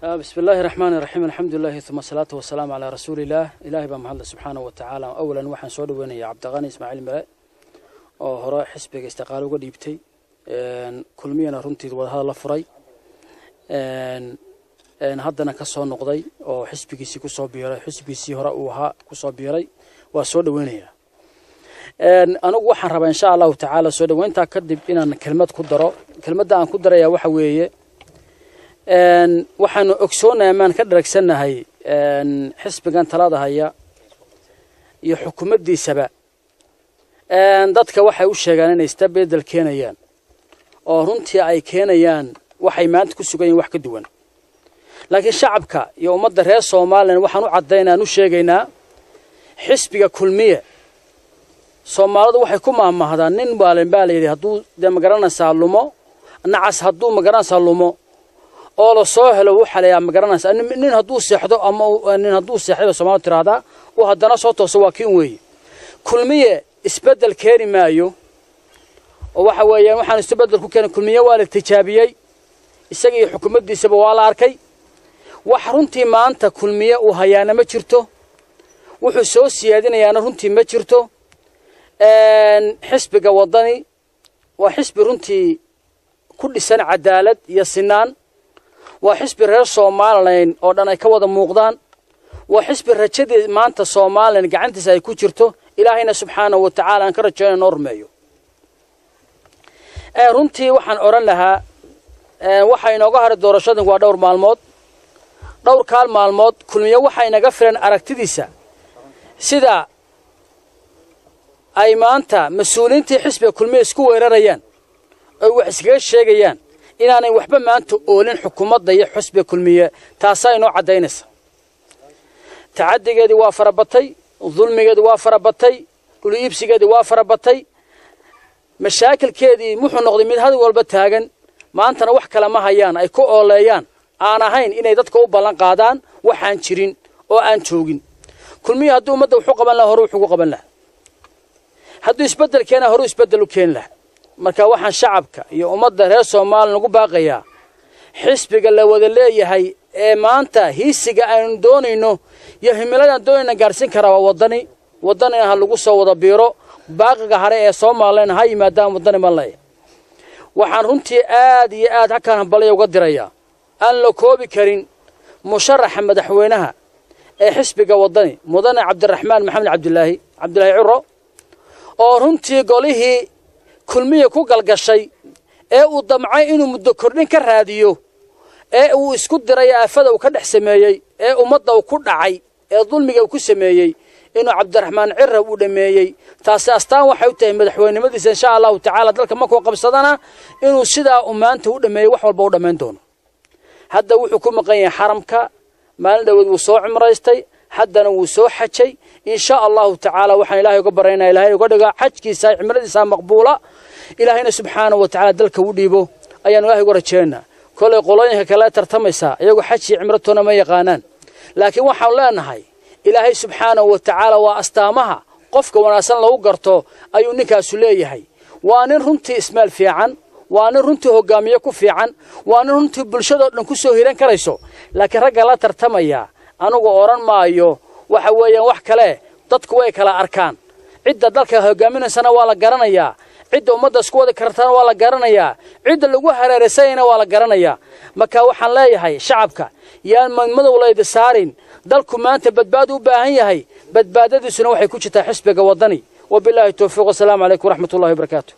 بسم الله الرحمن الرحيم الحمد لله ثم الصلاة والسلام على رسول الله إلهي بمحمد سبحانه وتعالى أولا وحن سود وين يا عبد الغني إسماعيل ملاء أو هراء حسبك استقالوا قد يبتي كل مينا رنتي وهذا لفري هذا كسر نقضي أو حسبك سي كسر بيري حسبك سي هراء وها كسر بيري وسود وين يا أنا وحن رب إن شاء الله تعالى سود وين تكذب إن كلمات قدرة كلمات عن قدرة يا وحوية waxaanu ogsoonaa maan ka dharagsanahay xisbigan talada haya iyo xukuumaddiisaba dadka waxay u sheegaan inay istabedel keenayaan oo runtii ay keenayaan waxay maanta ku sugan yihiin wax ka duwan laakiin shacabka iyo ummadda reer Soomaaliland waxaan u cadeynaa u sheegaynaa xisbiga kulmiye Soomaalidu waxay ku maamahdaan nin baalan baalayay haduu magaranaysaa lumo nacas haduu magaranaysaa lumo oo la soo helo waxa la magaranaysaa nin haduu seexdo ama nin haduu seexdo Soomaalidu tiraada oo hadana soo tooso waa kiin weey kulmiye isbedel keeni maayo oo waxa weeyaan waxaan isbedel ku keenay kulmiye waa la tijaabiyay isaga iyo xukuumaddiisaba waa la arkay wax runtii maanta kulmiye uu hayaana ma jirto wuxuu soo siyaadinayaana runtii ma jirto xisbiga wadani waa xisbi runtii ku dhisan cadaalad iyo sinaan وحسب الرئيس Soomaaliland oo dhan ay ka wada muuqdaan وحسب rajadii maanta Soomaaliland gacantiisa ay ku jirto ilaahayna subhanahu wa ta'ala aan ka rajaynaa normeeyo runtii waxaan oran lahaa waxa inooga haray doorashadan waa dhowr maalmood kulmiye waxa inaga filan aragtidiisa sida ay maanta mas'uuliyiintii xisbiga kulmiye isku weerarayaan oo wax iskaga sheegayaan inaanay waxba maanta oolin xukuumadda iyo xisbiga kulmiye taasay inoo cadeynaysa tacadigeedii waa farabatay dulmigeedii waa farabatay dhul iibsigeedii waa farabatay mashaakilkeedii muxuu noqday mid had walba taagan maantana wax kale ma hayaan ay ku ooleeyaan aan ahayn inay dadka u ballan qaadaan waxaan jirin oo aan joogin kulmiye haddii ummadda wuxuu qaban lahaa hore wuxuu qaban lahaa haddii isbedel keena hore isbedel u keen lahaa marka waxaan shacabka iyo ummadda reer Soomaaliland ugu baaqayaa xisbiga la wada leeyahay ee maanta hiisiga aan doonayno iyo himiladan doonayna gaarsin kara wadani ha lagu soo wada biiro baaqiga hare ee Soomaaliland ha yimaadaan wadani ma leeyahay waxaan runtii aad iyo aad halkaan balay uga dirayaa aan la koobi karin musharaxa madaxweynaha ee xisbiga wadani mudane Cabdiraxmaan Maxamed Cabdilaahi Ciro oo runtii golihii kulmiye ku galgashay ee uu damcay inuu muddo kordhin ka raadiyo ee uu isku diray aafada uu ka dhex sameeyay ee ummadda uu ku dhacay ee dulmiga uu ku sameeyay inuu Cabdiraxmaan Ciro uu dhameeyay taas astaan waxay u tahay madaxweynimadiisa insha Allah ta'ala dalka ma ku qabsadana inuu sidaa u maanta u dhameeyay wax walba u dhameyn doono hadda wuxuu ku maqan yahay xaramka maalin dhaweed uu soo cumraystay haddana uu soo xajay insha Allah ta'ala waxaan ilaahay uga baraynaa ilaahay uga dhiga xajkiisa cumradiisa maqbuula ilaahayna subhanahu wa ta'ala dalka u dhiibo ayaan ilaahay uga rajeynaa kolay qolooyinka kale tartamaysa iyagu xajii cumratoona ma yaqaanaan laakiin waxaan leenahay ilaahay subhanahu wa ta'ala waa astaamaha qofka wanaagsan lagu garto ayuu ninkaas leeyahay waa nin runtii ismaal fiican waa nin runtii hogaamiye ku fiican waa nin runtii bulshada dhan ku soo hiran karayso laakiin ragga la tartamaya anigu oran maayo waxa weeyaan wax kale dadku way kala arkaan cidda dalka hogaaminaysana waa la garanayaa cidda ummadda isku wada kartaan waa la garanayaa cidda lagu hareereysayna waa la garanayaa marka waxaan leeyahay shacabka yaan madow leeyda saarin dalku maanta badbaad u baahan yahay badbaadadiisuna waxay ku jirtaa xisbiga wadani wabillahi tawfiiq wa salaamu alaykum wa rahmatullahi wa barakaatuh